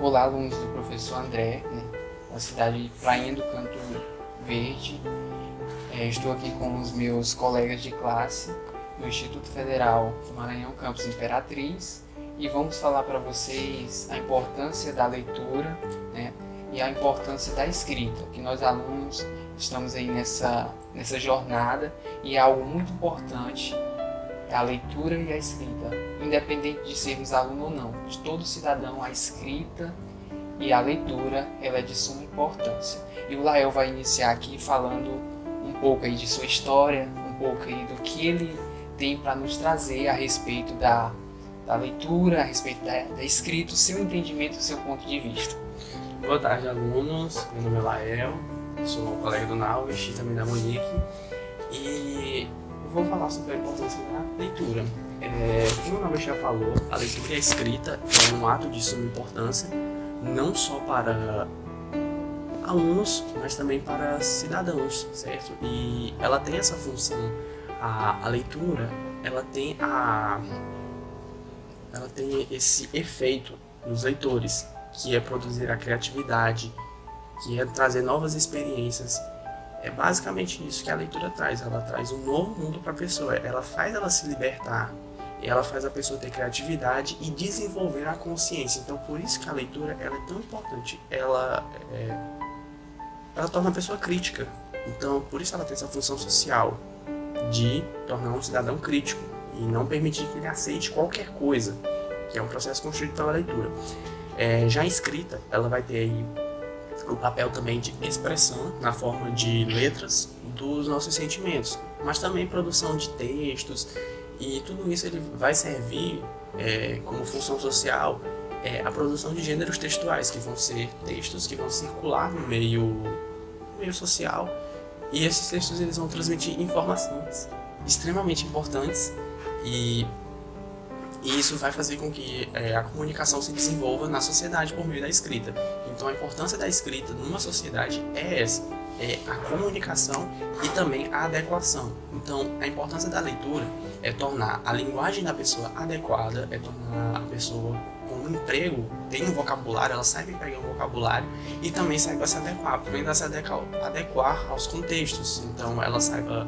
Olá, alunos do professor André, né, da cidade de Prainha do Canto Verde. Estou aqui com os meus colegas de classe do Instituto Federal do Maranhão, Campus Imperatriz, e vamos falar para vocês a importância da leitura, né, e a importância da escrita, que nós alunos estamos aí nessa jornada, e é algo muito importante, a leitura e a escrita, independente de sermos aluno ou não. De todo cidadão, a escrita e a leitura, ela é de suma importância. E o Lael vai iniciar aqui falando um pouco aí de sua história, um pouco aí do que ele tem para nos trazer a respeito da leitura, a respeito da escrita, o seu entendimento, o seu ponto de vista. Boa tarde, alunos. Meu nome é Lael, sou colega do Nauvis e também da Monique, e eu vou falar sobre a importância da leitura. Como o Nauvis já falou, a leitura e a escrita é um ato de suma importância, não só para alunos, mas também para cidadãos, certo? E ela tem essa função, a leitura, ela tem esse efeito nos leitores, que é produzir a criatividade, que é trazer novas experiências. É basicamente isso que a leitura traz. Ela traz um novo mundo para a pessoa, ela faz ela se libertar, ela faz a pessoa ter criatividade e desenvolver a consciência. Então, por isso que a leitura ela é tão importante. Ela torna a pessoa crítica. Então, por isso ela tem essa função social de tornar um cidadão crítico e não permitir que ele aceite qualquer coisa, que é um processo construído pela leitura. Já a escrita, ela vai ter aí o papel também de expressão na forma de letras dos nossos sentimentos, mas também produção de textos, e tudo isso ele vai servir como função social a produção de gêneros textuais, que vão ser textos que vão circular no meio social, e esses textos eles vão transmitir informações extremamente importantes, e isso vai fazer com que a comunicação se desenvolva na sociedade por meio da escrita. Então a importância da escrita numa sociedade é essa, é a comunicação e também a adequação. Então a importância da leitura é tornar a linguagem da pessoa adequada, é tornar a pessoa com um emprego, tem um vocabulário, ela saiba pegar um vocabulário e também saiba se adequar, aprenda a se adequar aos contextos. Então ela saiba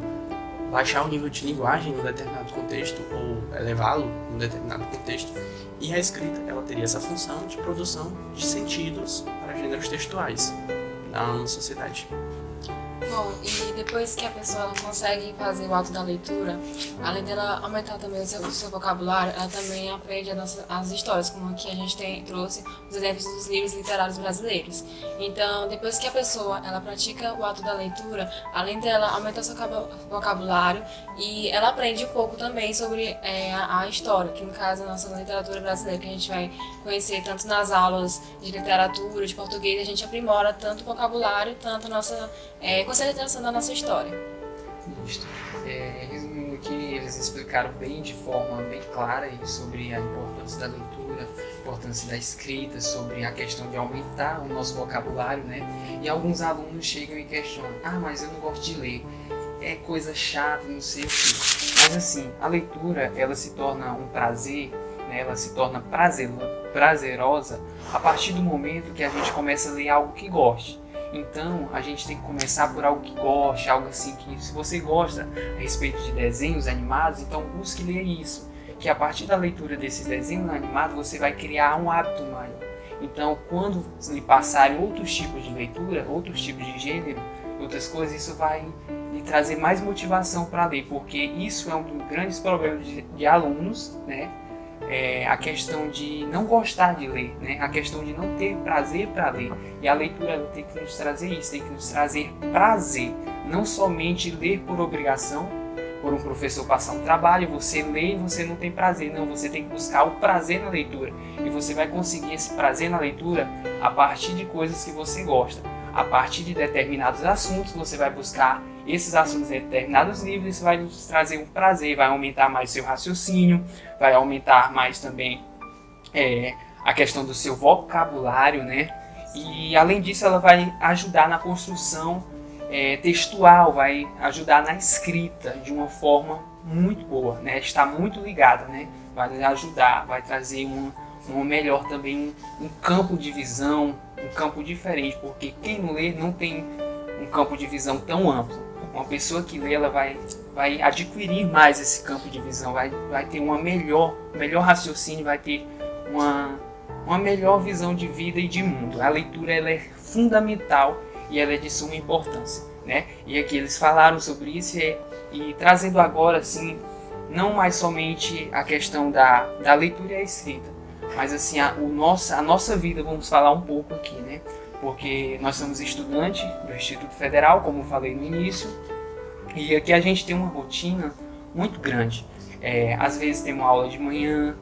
baixar o nível de linguagem num determinado contexto ou elevá-lo num determinado contexto. E a escrita, ela teria essa função de produção de sentidos para gêneros textuais na sociedade. Bom, e depois que a pessoa ela consegue fazer o ato da leitura, além dela aumentar também o seu vocabulário, ela também aprende as histórias, como aqui a gente trouxe os exemplos dos livros literários brasileiros. Então, depois que a pessoa ela pratica o ato da leitura, além dela aumentar o seu vocabulário, e ela aprende um pouco também sobre a história, que no caso é a nossa literatura brasileira, que a gente vai conhecer tanto nas aulas de literatura, de português, a gente aprimora tanto o vocabulário, tanto a nossa consideração da nossa história. Resumindo aqui, eles explicaram de forma bem clara aí sobre a importância da leitura, a importância da escrita, sobre a questão de aumentar o nosso vocabulário, né? E alguns alunos chegam e questionam: mas eu não gosto de ler, é coisa chata, não sei o quê. Mas assim, a leitura, ela se torna um prazer, né? Ela se torna prazerosa a partir do momento que a gente começa a ler algo que goste. Então, a gente tem que começar por algo que goste, algo assim que, se você gosta a respeito de desenhos animados, então busque ler isso, que a partir da leitura desses desenhos animados, você vai criar um hábito maior. Então, quando lhe passarem outros tipos de leitura, outros tipos de gênero, outras coisas, isso vai lhe trazer mais motivação para ler, porque isso é um dos grandes problemas de alunos, né? A questão de não gostar de ler, né? A questão de não ter prazer para ler. E a leitura tem que nos trazer isso, tem que nos trazer prazer. Não somente ler por obrigação, por um professor passar um trabalho, você lê e você não tem prazer. Não, você tem que buscar o prazer na leitura. E você vai conseguir esse prazer na leitura a partir de coisas que você gosta. A partir de determinados assuntos, você vai buscar esses assuntos em determinados livros, isso vai nos trazer um prazer, vai aumentar mais o seu raciocínio, vai aumentar mais também a questão do seu vocabulário, né? E além disso, ela vai ajudar na construção textual, vai ajudar na escrita de uma forma muito boa, né? Está muito ligada, né? Vai ajudar, vai trazer uma melhor também, um campo de visão, um campo diferente, porque quem não lê não tem um campo de visão tão amplo. Uma pessoa que lê, ela vai adquirir mais esse campo de visão, vai ter um melhor raciocínio, vai ter uma melhor visão de vida e de mundo. A leitura, ela é fundamental e ela é de suma importância, né? E aqui eles falaram sobre isso e trazendo agora, assim, não mais somente a questão da leitura e a escrita, mas assim, a nossa vida, vamos falar um pouco aqui, né? Porque nós somos estudantes do Instituto Federal, como eu falei no início, e aqui a gente tem uma rotina muito grande. Às vezes temos aula de manhã,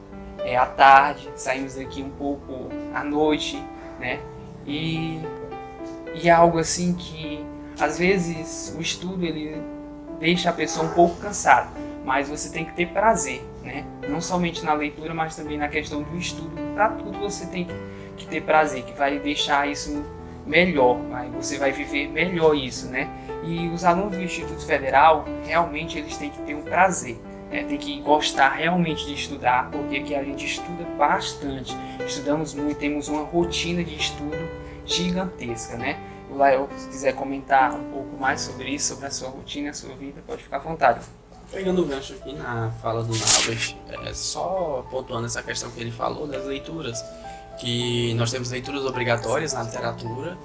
à tarde, saímos daqui um pouco à noite, né? E é algo assim que, às vezes, o estudo ele deixa a pessoa um pouco cansada, mas você tem que ter prazer, né? Não somente na leitura, mas também na questão do estudo. Para tudo você tem que ter prazer, que vai deixar isso melhor, você vai viver melhor isso, né? E os alunos do Instituto Federal, realmente eles têm que ter um prazer, tem que gostar realmente de estudar, porque aqui a gente estuda bastante, estudamos muito, temos uma rotina de estudo gigantesca, né? O Lael, se quiser comentar um pouco mais sobre isso, sobre a sua rotina, a sua vida, pode ficar à vontade. Pegando o gancho aqui na fala do Naubert, só pontuando essa questão que ele falou das leituras, que nós temos leituras obrigatórias na literatura,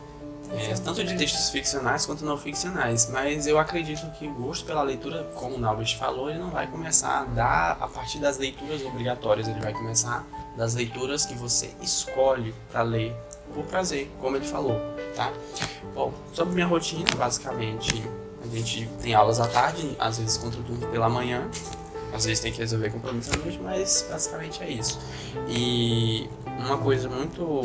tanto de textos ficcionais quanto não ficcionais, mas eu acredito que o gosto pela leitura, como o Naubert falou, ele não vai começar a partir das leituras obrigatórias, ele vai começar das leituras que você escolhe para ler por prazer, como ele falou, tá? Bom, sobre minha rotina, basicamente, a gente tem aulas à tarde, às vezes contraturno pela manhã, às vezes tem que resolver compromisso à noite, mas basicamente é isso. E uma coisa muito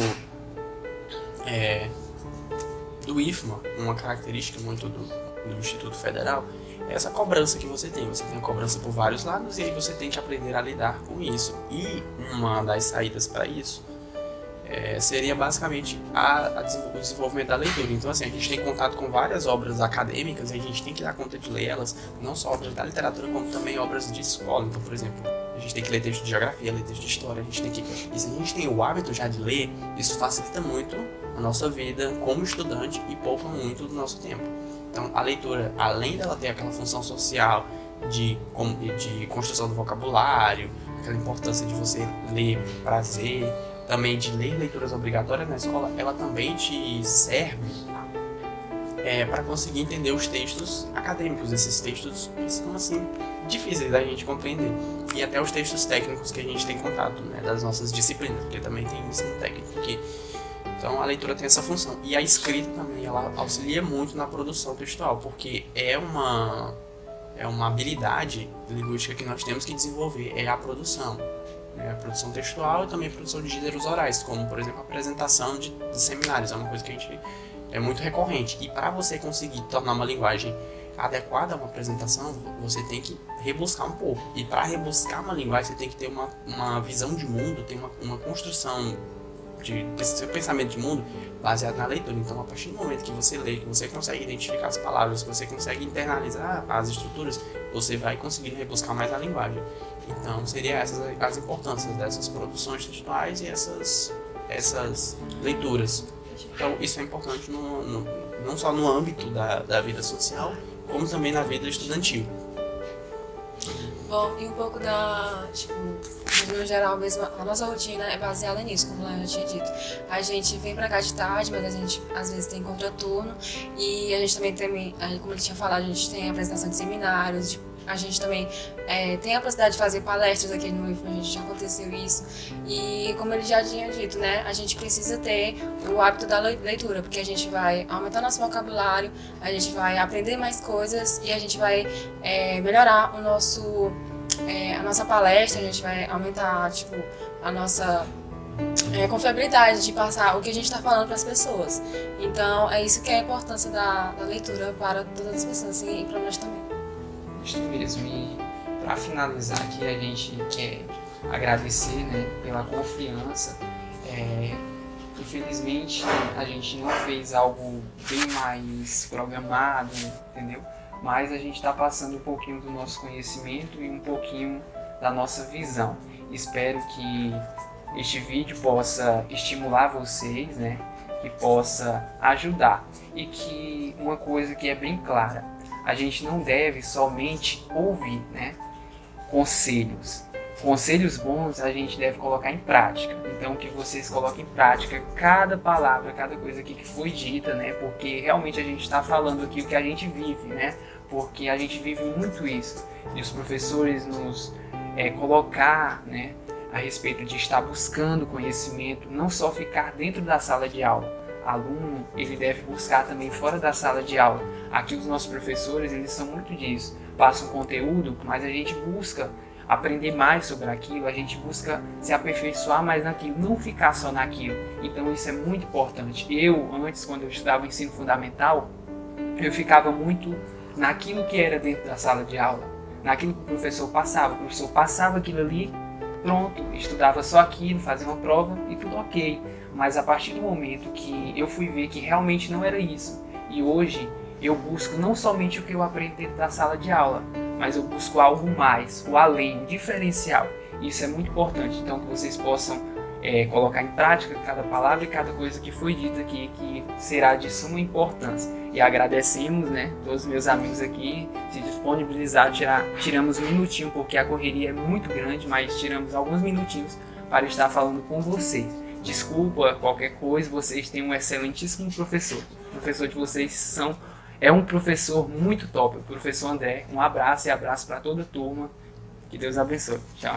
do IFMA, uma característica muito do Instituto Federal, é essa cobrança que você tem. Você tem a cobrança por vários lados e aí você tem que aprender a lidar com isso. E uma das saídas para isso seria basicamente o desenvolvimento da leitura. Então, assim, a gente tem contato com várias obras acadêmicas e a gente tem que dar conta de ler elas, não só obras da literatura, como também obras de escola. Então, por exemplo, a gente tem que ler texto de geografia, ler texto de história, e se a gente tem o hábito já de ler, isso facilita muito a nossa vida como estudante e poupa muito do nosso tempo. Então, a leitura, além dela ter aquela função social de construção do vocabulário, aquela importância de você ler por prazer, também de ler leituras obrigatórias na escola, ela também te serve para conseguir entender os textos acadêmicos, esses textos que são assim difíceis da gente compreender, e até os textos técnicos que a gente tem contato, né, das nossas disciplinas, porque também tem ensino técnico aqui. Então a leitura tem essa função, e a escrita também ela auxilia muito na produção textual, porque é uma habilidade linguística que nós temos que desenvolver, é a produção. A produção textual e também a produção de gêneros orais, como, por exemplo, a apresentação de seminários. É uma coisa que a gente é muito recorrente. E para você conseguir tornar uma linguagem adequada a uma apresentação, você tem que rebuscar um pouco. E para rebuscar uma linguagem, você tem que ter uma visão de mundo, ter uma construção desse seu pensamento de mundo baseado na leitura. Então, a partir do momento que você lê, que você consegue identificar as palavras, que você consegue internalizar as estruturas, você vai conseguindo rebuscar mais a linguagem. Então, seriam essas as importâncias dessas produções textuais e essas leituras. Então, isso é importante não só no âmbito da vida social, como também na vida estudantil. Bom, e um pouco no geral mesmo, a nossa rotina é baseada nisso, como eu já tinha dito. A gente vem pra cá de tarde, mas a gente às vezes tem contraturno, e a gente também tem, como ele tinha falado, a gente tem apresentação de seminários, a gente também tem a possibilidade de fazer palestras aqui no IFMA, a gente já aconteceu isso. E como ele já tinha dito, né, a gente precisa ter o hábito da leitura, porque a gente vai aumentar nosso vocabulário, a gente vai aprender mais coisas e a gente vai melhorar a nossa palestra, a gente vai aumentar a nossa confiabilidade de passar o que a gente está falando para as pessoas. Então é isso que é a importância da leitura para todas as pessoas e para nós também. Isso mesmo, e para finalizar aqui, a gente quer agradecer, né, pela confiança. Infelizmente a gente não fez algo bem mais programado, entendeu? Mas a gente está passando um pouquinho do nosso conhecimento e um pouquinho da nossa visão. Espero que este vídeo possa estimular vocês, né? Que possa ajudar. E que uma coisa que é bem clara, a gente não deve somente ouvir, né? Conselhos. Conselhos bons a gente deve colocar em prática. Então que vocês coloquem em prática cada palavra, cada coisa aqui que foi dita, né? Porque realmente a gente está falando aqui o que a gente vive, né? Porque a gente vive muito isso. E os professores nos colocar, né? A respeito de estar buscando conhecimento, não só ficar dentro da sala de aula. Aluno, ele deve buscar também fora da sala de aula. Aqui os nossos professores, eles são muito disso. Passam conteúdo, mas a gente busca aprender mais sobre aquilo, a gente busca se aperfeiçoar mais naquilo, não ficar só naquilo. Então isso é muito importante. Eu, antes, quando eu estudava ensino fundamental, eu ficava muito naquilo que era dentro da sala de aula, naquilo que o professor passava aquilo ali, pronto, estudava só aquilo, fazia uma prova e tudo ok. Mas a partir do momento que eu fui ver que realmente não era isso, e hoje eu busco não somente o que eu aprendo dentro da sala de aula, mas eu busco algo mais, o além, o diferencial. Isso é muito importante, então que vocês possam colocar em prática cada palavra e cada coisa que foi dita aqui, que será de suma importância. E agradecemos, né, todos os meus amigos aqui se disponibilizaram, tiramos um minutinho, porque a correria é muito grande, mas tiramos alguns minutinhos para estar falando com vocês. Desculpa qualquer coisa, vocês têm um excelentíssimo professor. O professor de vocês é um professor muito top, o professor André. Um abraço e abraço para toda a turma. Que Deus abençoe. Tchau.